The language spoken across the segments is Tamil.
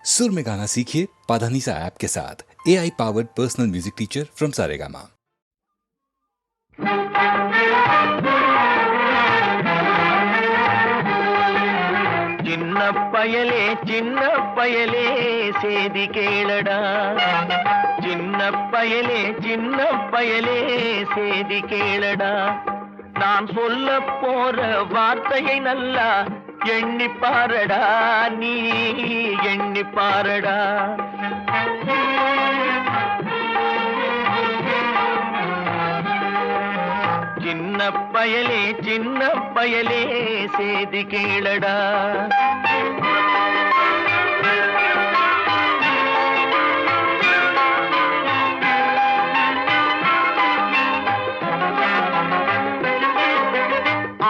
सुर में गाना सीखिए पाधानीसा ऐप के साथ। AI powered personal music teacher from Saregama. சின்ன பயலே சேதி கேளடா, சின்ன பயலே சேதி கேளடா. நான் சொல்ல போற வார்த்தையை நல்லா எண்ணி பாரடா, நீ எண்ணி பாரடா. சின்ன பயலே சேதி கேளடா.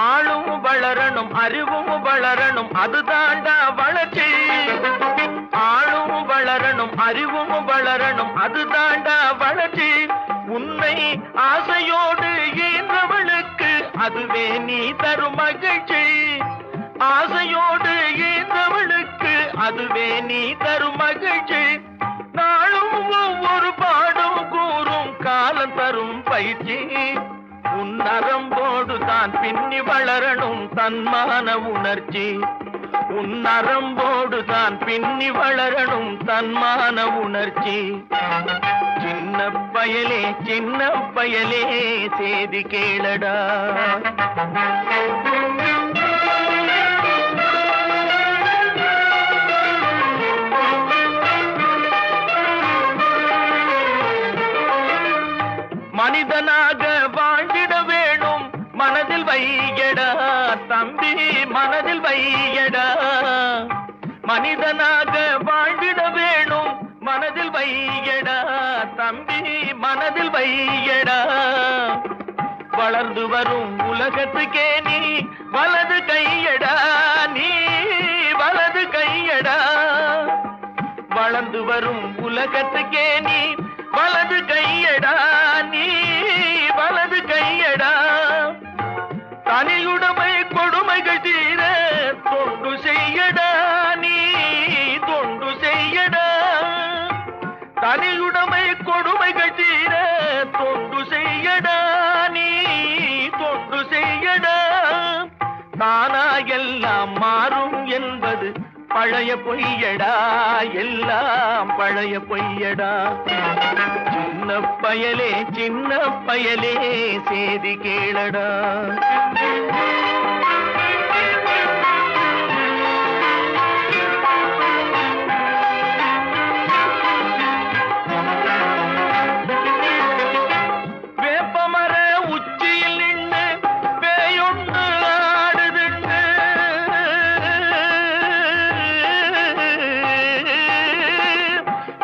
ஆளும் வளரணும், அறிவும் வளரணும், அதுதாண்டா வளர்ச்சி. ஆளும் வளரணும், அறிவும் வளரணும், அதுதாண்டா வளர்ச்சி. உன்னை ஆசையோடு ஈன்றவளுக்கு அதுவே நீ தரும் மகிழ்ச்சி. ஆசையோடு ஈன்றவளுக்கு அதுவே நீ தரும் மகிழ்ச்சி. நாளும் ஒவ்வொரு பாடும் கூறும் காலம் தரும் பயிற்சி. உன் நரம்போடு தான் பின்னி வளரணும் தன்மான உணர்ச்சி. உன் நரம்போடு தான் பின்னி வளரணும் தன்மான உணர்ச்சி. சின்ன பயலே சேதி கேளடா. மனிதனாக வாழ்ந்திட வேணும் மனதில் வையடா தம்பி, மனதில் வையடா. மனிதனாக வாழ்ந்திட வேணும் மனதில் வையடா தம்பி, மனதில் வையடா. வளர்ந்து வரும் உலகத்துக்கே நீ வலது கையடா, நீ வலது கையடா. வளர்ந்து வரும் உலகத்துக்கே நீ வலது கையடா, நீ வலது கையடா. தனியுடைமை கொடுமைகள் தீர தொண்டு செய்யடா, நீ தொண்டு செய்யடா. தனியுடைமை கொடுமைகள் தீர தொண்டு செய்யடா, நீ தொண்டு செய்யடா. தானா எல்லாம் மாறும் என்பது பழைய பொய்யடா, எல்லாம் பழைய பொய்யடா. சின்ன பயலே சேதி கேளடா. வேப்பமர உச்சியில் நின்று பேயொன்று ஆடுதுண்டு.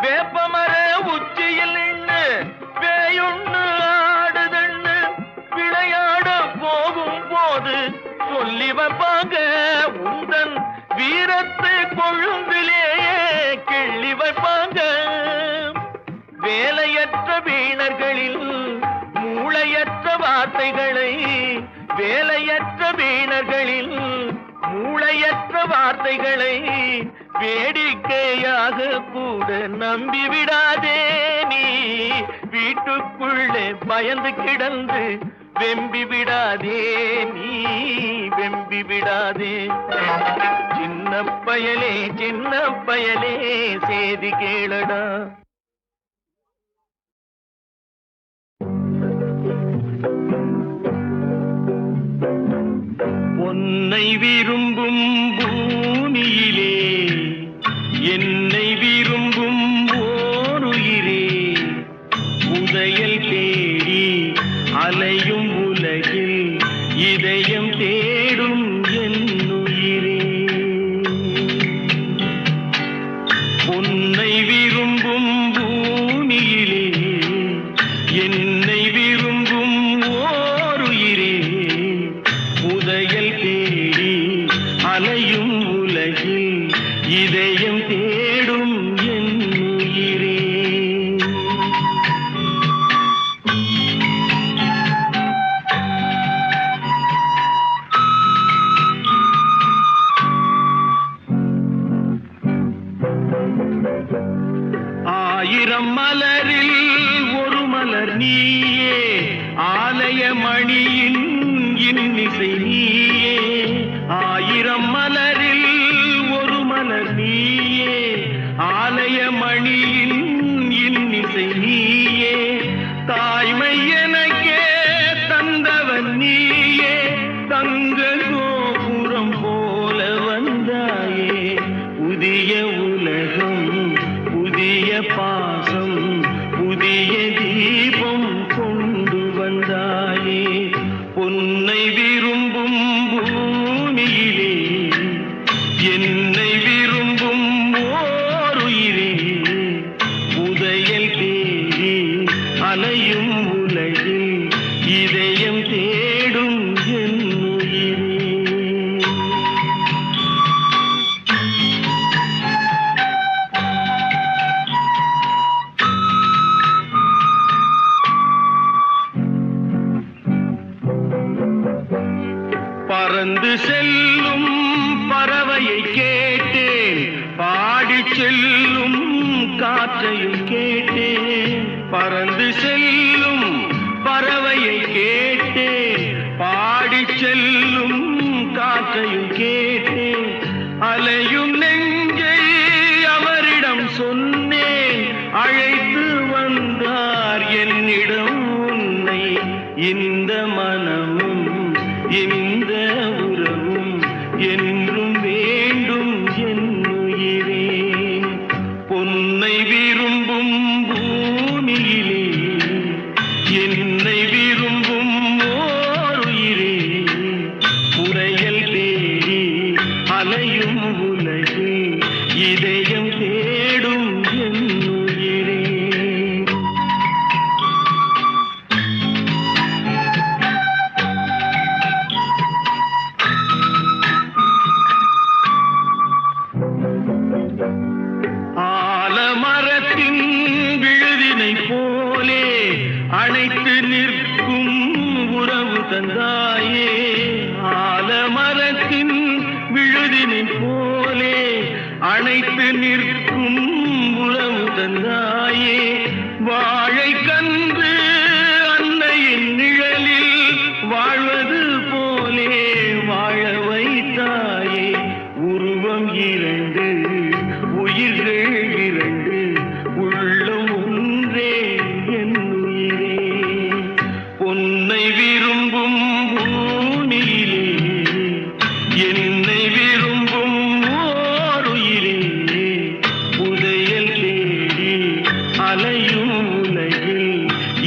வேப்பமர உச்சியில் நின்று பேயொன்று ஆடுதுண்டு. விளையாட போகும் போது சொல்லி வைப்பாங்க உந்தன் வீரத்தை கொழும்பிலேயே கிள்ளி வைப்பாங்க. வேலையற்ற வீணர்களில் மூளையற்ற வார்த்தைகளை, வேலையற்ற வீணர்களில் மூளையற்ற வார்த்தைகளை வேடிக்கையாக கூட நம்பிவிடாதே. நீ வீட்டுக்குள்ளே பயந்து கிடந்து வெம்பி விடாதே, நீ வெம்பி விடாதே. சின்ன பயலே சேதி கேளடா. உன்னை விரும்பும் பூமியிலே என்னை விரும்பும் ஓருயிரே. உதயல் தேடி அலையும் உலகில் இதயம் தேடும் என்னுயிரே. உன்னை விரும்பும் பூமியிலே என்னை விரும்பும் ஓருயிரே. உதயல் தேடி அலையும் உலகில் இதயம் தேடும் என்னுயிரே. ஆயிரம் மலரில் ஒரு மலர் நீயே, ஆலய மணியின் இன்னிசை நீயே. ஆயிரம் மலரில் ஒரு மலர் நீயே, ஆலய மணியின் இன்னிசை நீயே. தாய்மை எனக்கே தந்தவன் நீயே, தங்க கோபுரம் போல வந்தாயே. புதிய உலகம், புதிய பாசம், புதிய தீபம் கொண்டு வந்தாயே. பொன்னை விரும்பும் பூமியிலே என்னை விரும்பும் ஓருயிரே. புதையல் தேடி அலையும் உலகில் இதயம் தேடும் என் உயிரே. பறந்து செல்லும் பறவையை கேட்டேன், பாடிச் செல்லும் காற்றையும் கேட்டேன். பறந்து செல்லும் பறவையை கேட்டேன், பாடிச் செல்லும் காற்றையும் கேட்டேன். அலையும் நெஞ்சை அவரிடம் சொன்னேன், அழைத்து வந்தார் என்னிடம் உன்னை. இந்த மனமும் இந்த உறவும் என்றும் வேண்டும் என் உயிரே. பொன்னை விரும்பும் பூமியிலே என்னை விரும்பும் ஓருயிரே. புதையல் தேடி அலையும் உலகில் இதயம் தேடும் என் உயிரே. ஆலமரத்தின் விழுதினை போலே அணைத்து நிற்கும் உறவு தந்தாயே. ஆலமரத்தின் விழுதினை போலே அணைத்து நிற்கும் உறவு தந்தாயே. வாழை கன்று அன்னையின் நிழலில் வாழ்வது போலே வாழ வைத்தாயே. உருவம் இரண்டு, உயிர்கள் இரண்டு, உள்ளம் ஒன்றே என் உயிரே. பொன்னை விரும்பும் பூமியிலே என்னை விரும்பும் ஓருயிரே. புதையல் தேடி அலையும் உலகில்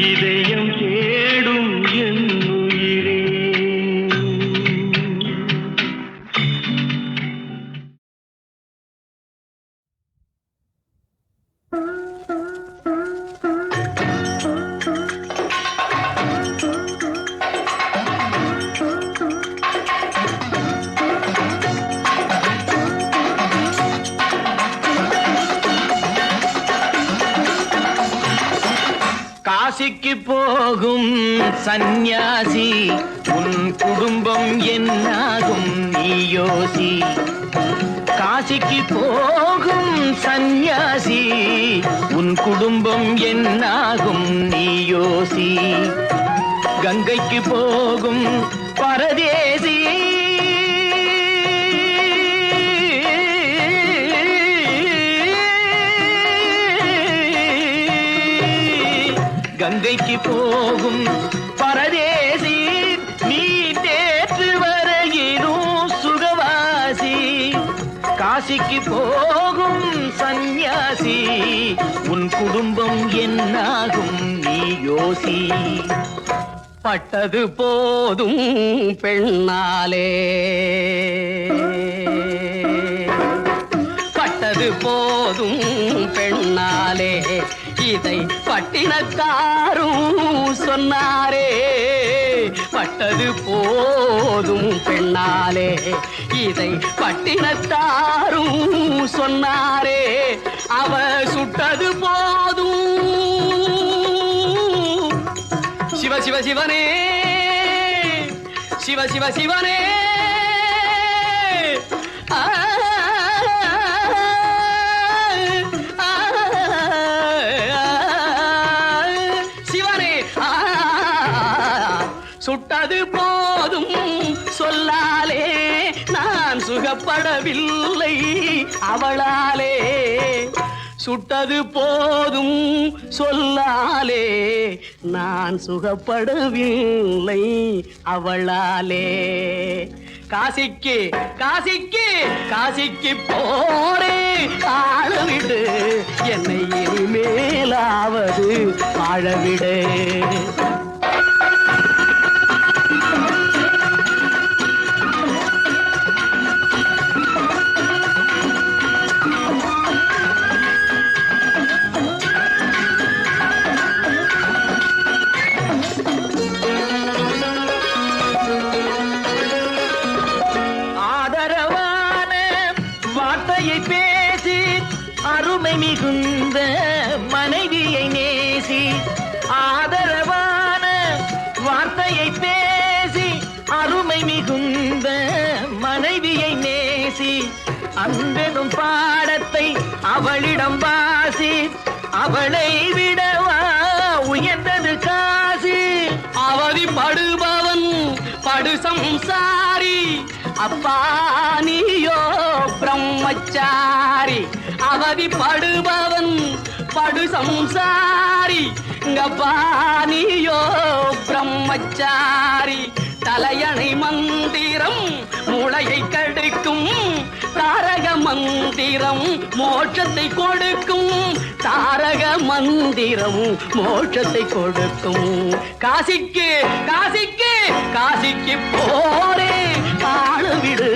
இதயம் தேடும் என் உயிரே. காசிக்கு போகும் சந்நியாசி, உன் குடும்பம் என்னாகும் நீ யோசி. காசிக்கு போகும் சந்நியாசி, உன் குடும்பம் என்னாகும் நீ யோசி. கங்கைக்கு போகும் பரதேசி, கங்கைக்கு போகும் பரதேசி, நீ நேற்று வரையிலும் சுகவாசி. காசிக்கு போகும் சந்நியாசி, உன் குடும்பம் என்னாகும் நீ யோசி. பட்டது போதும் பெண்ணாலே, பட்டது போதும் பெண்ணாலே, இதை பட்டினத்தாரும் சொன்னாரே. பட்டது போதும் பெண்ணாலே, இதை பட்டினத்தாரும் சொன்னாரே. அவ சுட்டது போதும் சிவ சிவ சிவனே, சிவ சிவ சிவனே. சுகப்படவில்லை அவளாலே. சுட்டது போதும் சொல்லாலே நான் சுகப்படவில்லை அவளாலே. காசிக்கு காசிக்கு காசிக்கு போரே ஆளவிடு என்னை இனிமேலாவது வாழவிடு. பேசி அருமை மிகுந்த மனைவியை நேசி. ஆதரவான வார்த்தையை பேசி அருமை மிகுந்த மனைவியை நேசி. அன்பெனும் பாடத்தை அவளிடம் வாசி. அவளை விடவா உயர்ந்தது காசி. அவதிப்படுபவன் படு சம்சாரி அப்பா நீயோ பிரம்மச்சாரி. அவதிப்படுபவன் படு சம்சாரி அப்பா நீயோ பிரம்மச்சாரி. தலையணை மந்திரம் மூளையை கெடுக்கும். தாரக மந்திரம் மோட்சத்தை கொடுக்கும். தாரக மந்திரம் மோட்சத்தை கொடுக்கும். காசிக்கு காசிக்கு காசிக்கு போரே வாழவிடு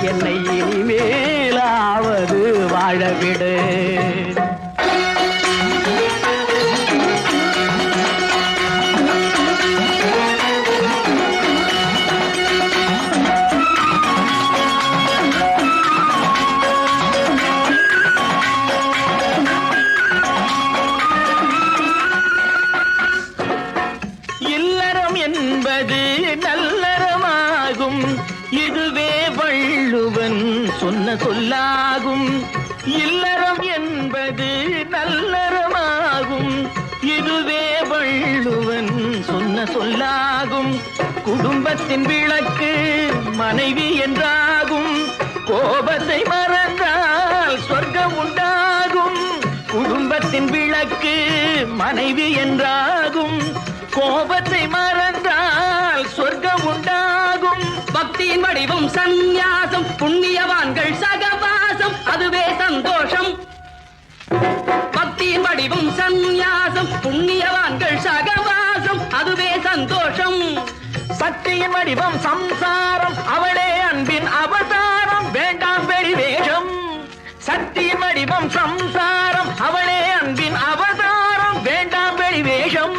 என்னை இனிமேலாவது வாழவிடு. இல்லறம் என்பது நல்லறமாகும். இதுவே வள்ளுவன் சொன்ன சொல்லாகும். இல்லறம் என்பது நல்லறமாகும். இதுவே வள்ளுவன் சொன்ன சொல்லாகும். குடும்பத்தின் விளக்கு மனைவி என்றாகும். கோபத்தை மறந்தால் சொர்க்கம் உண்டாகும். குடும்பத்தின் விளக்கு மனைவி என்றாகும். கோபத்தை மறந்தால் சொர்க்கம் உண்டாகும். பக்தியின் வடிவம் சந்நியாசம். புண்ணியவான்கள் சகவாசம் அதுவே சந்தோஷம். பக்தியின் வடிவம் சந்நியாசம். புண்ணியவான்கள் சகவாசம் அதுவே சந்தோஷம். சக்தியின் வடிவம் சம்சாரம். அவளே அன்பின் அவதாரம் வேண்டாம் வெளிவேஷம். சக்தியின் வடிவம் சம்சாரம். அவளே அன்பின் அவதாரம் வேண்டாம் வெளிவேஷம்.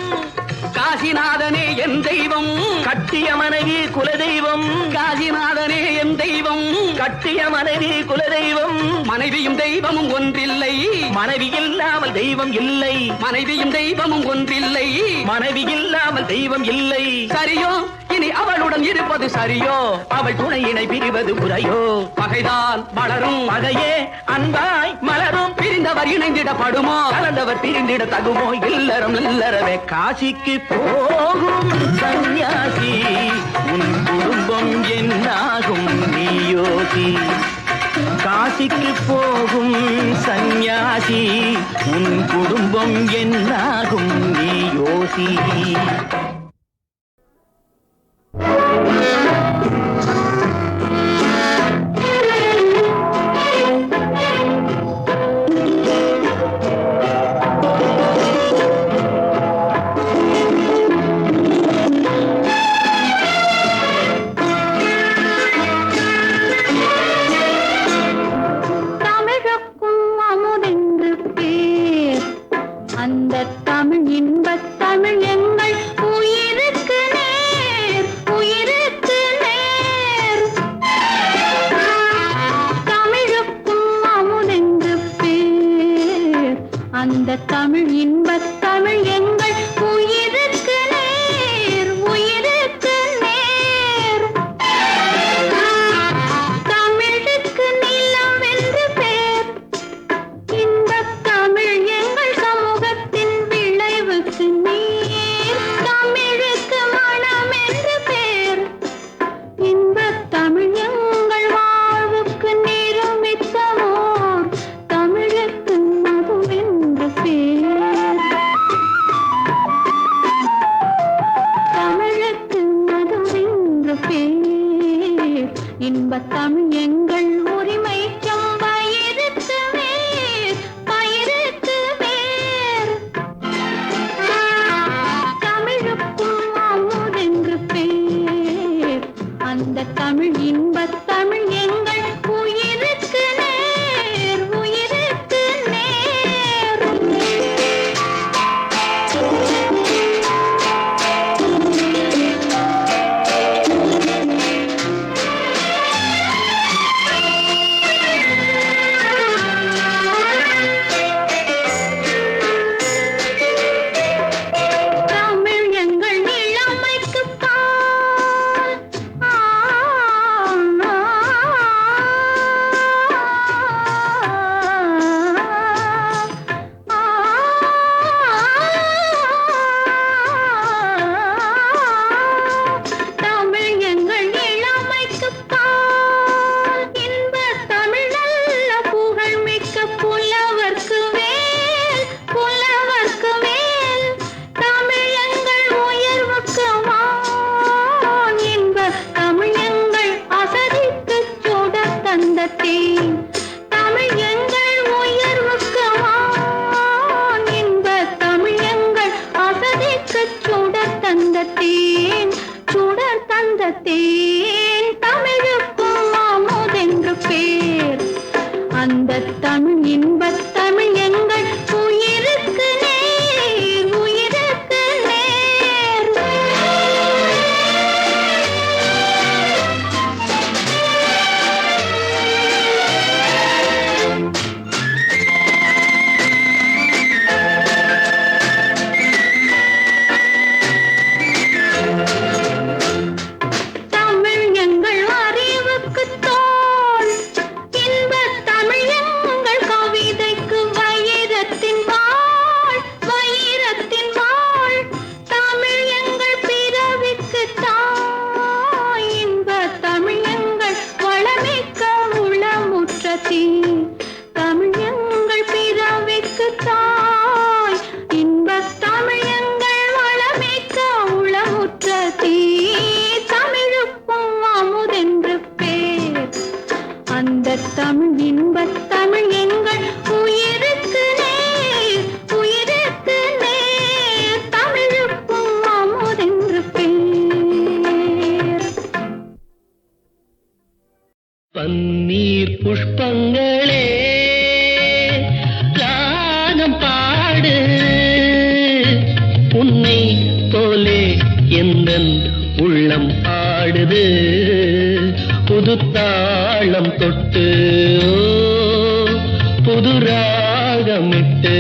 காசிநாதனே என் தெய்வம் கட்டிய மனைவி குலதெய்வம். காசிநாதனே என் தெய்வம் கட்டிய மனைவி குலதெய்வம். மனைவியும் தெய்வமும் ஒன்றில்லை. மனைவி இல்லாமல் தெய்வம் இல்லை. மனைவியும் தெய்வமும் ஒன்றில்லை. மனைவி இல்லாமல் தெய்வம் இல்லை. சரியோ இனி அவளுடன் இருப்பது சரியோ? அவள் துணையினை பிரிவது முறையோ? பகைதான் வளரும் பகையே அன்பாய் மலரும். பிரிந்தவர் இணைந்திடப்படுமோ? கலந்தவர் பிரிந்திட தகுமோ? இல்லறம் இல்லறவே காசிக்கு போகும் சன்னியாசி. உன் குடும்பம் என்னாகும் நீயோசி. காசிக்கு போகும் சன்னியாசி. உன் குடும்பம் என்னாகும் நீயோசி. அந்த தமிழ் இன்பத் தமிழ் எங்கள் உயிருக்கு நேர், உயிருக்கு நேர். தமிழுக்கு நிலம் என்று பேர். இன்பத் தமிழ் எங்கள் சமூகத்தின் விளைவுக்கு நீர். தமிழுக்கு மனம் என்று பேர். இன்பத் தமிழ் எங்கள் வாழ்வுக்கு எந்தன் உள்ளம் ஆடுது புது தாளம் தொட்டு புது ராகமிட்டு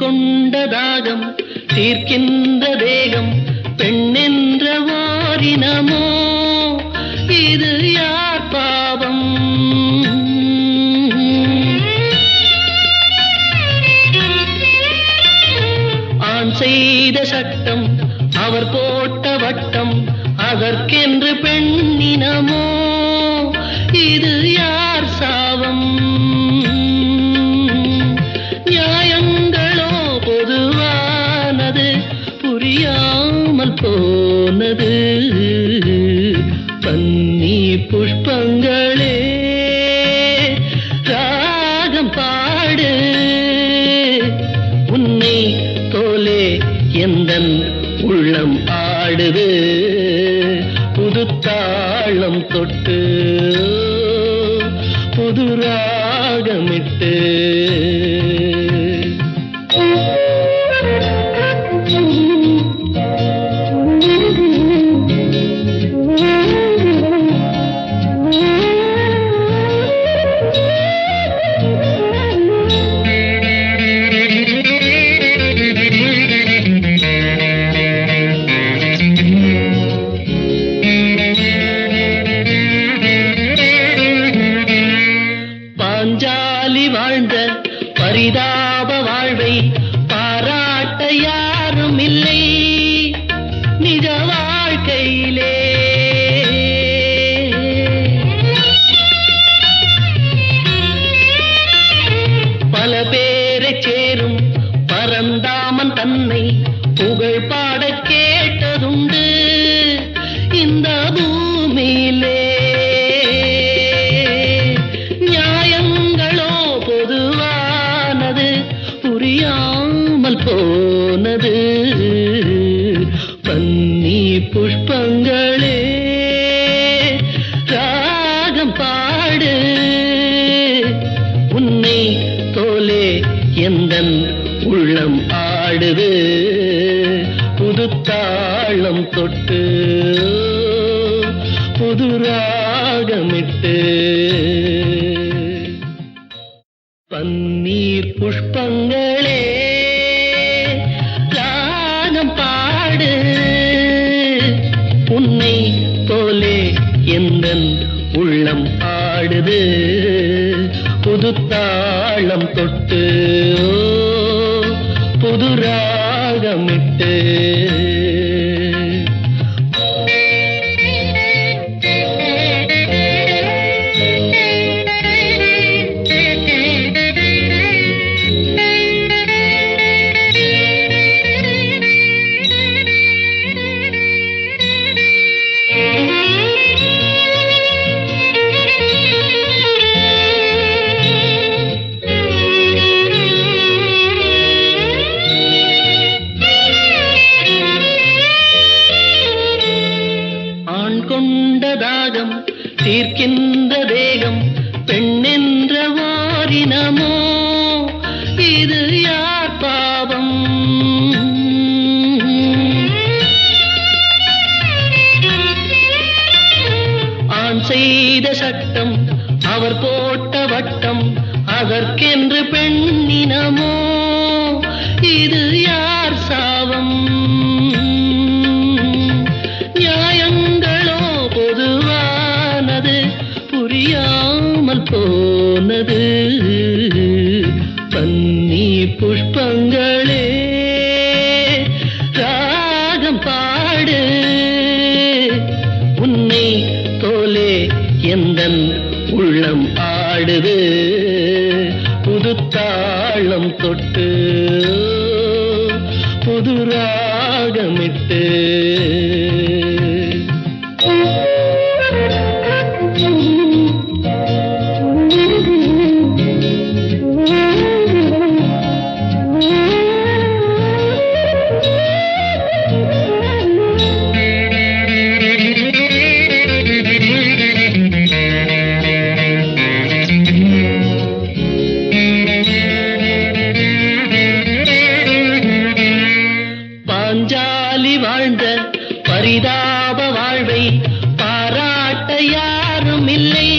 கொண்டதாகம் தீர்க்கின்ற தேகம் பெண்ணென்ற வாரினமோ இது யார் பாவம் ஆண் செய்த சட்டம் அவர் போட்ட வட்டம் அதற்கென்று பெண்ணினமோ இது யார் சாவம் புரியாமல் போனது பன்னி புஷ்பங்களே ராகம் பாடு உன்னை தோலே எந்தன் உள்ளம் ஆடுது புது தாளம் தொட்டு புது ராகமிட்டு பாஞ்சாலி வாழ்ந்த பரிதாப வாழ்வை பாராட்ட யாரும் இல்லை நிஜ வாழ்க்கையிலே பல பேரை சேரும் பரந்தாமன் தன்னை புகழ் பாட கேட்டதுண்டு இந்த பூமியிலே புரியாமல் போனது பன்னி புஷ்பங்களே ராகம் பாடு உன்னை தோலே எந்தன் உள்ளம் ஆடுது புது தாளம் தொட்டு புது ராகமிட்டு பன்னீர் புஷ்பங்களே ராகம் பாடு உன்னை போலே எந்தன் உள்ளம் ஆடுது புது தாளம் தொட்டு புது ராகமிட்டு கொண்டதாகம் தீர்க்கின்ற தேகம் பெண்ணென்ற வாரினமோ இது யார் பாவம் ஆண் செய்த சட்டம் அவர் போட்ட வட்டம் அதற்கென்று பெண்ணினமோ இது யார் சாவம் புரியாமல் போனது பன்னி புஷ்பங்களே ராகம் பாடு உன்னை தோலே எந்தன் உள்ளம் ஆடுது புது தாளம் தொட்டு புது ராகமிட்டு. பாஞ்சாலி வாழ்ந்த பரிதாப வாழ்வை பாராட்ட யாரும் இல்லை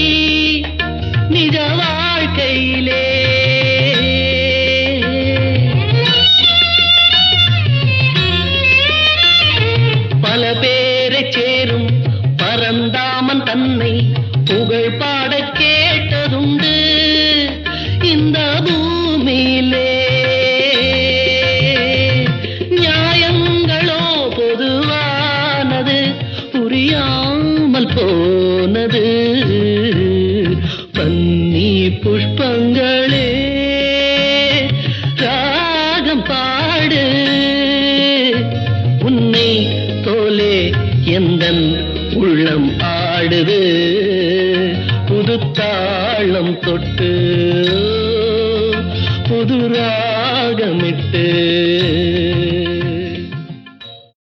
நிஜ வாழ்க்கையிலே. பல பேரை சேரும் பரந்தாமன் தன்னை புகழ் பாட கேட்டதுண்டு இந்த பூமியிலே. நியாயங்களோ பொதுவானது புரியாமல் போனது. பன்னி புஷ்பங்களே ராகம் பாடு, உன்னை போலே எந்தன் உள்ளம் ஆடுது. புது தாளம் தொட்டு புது ராகமிட்டு.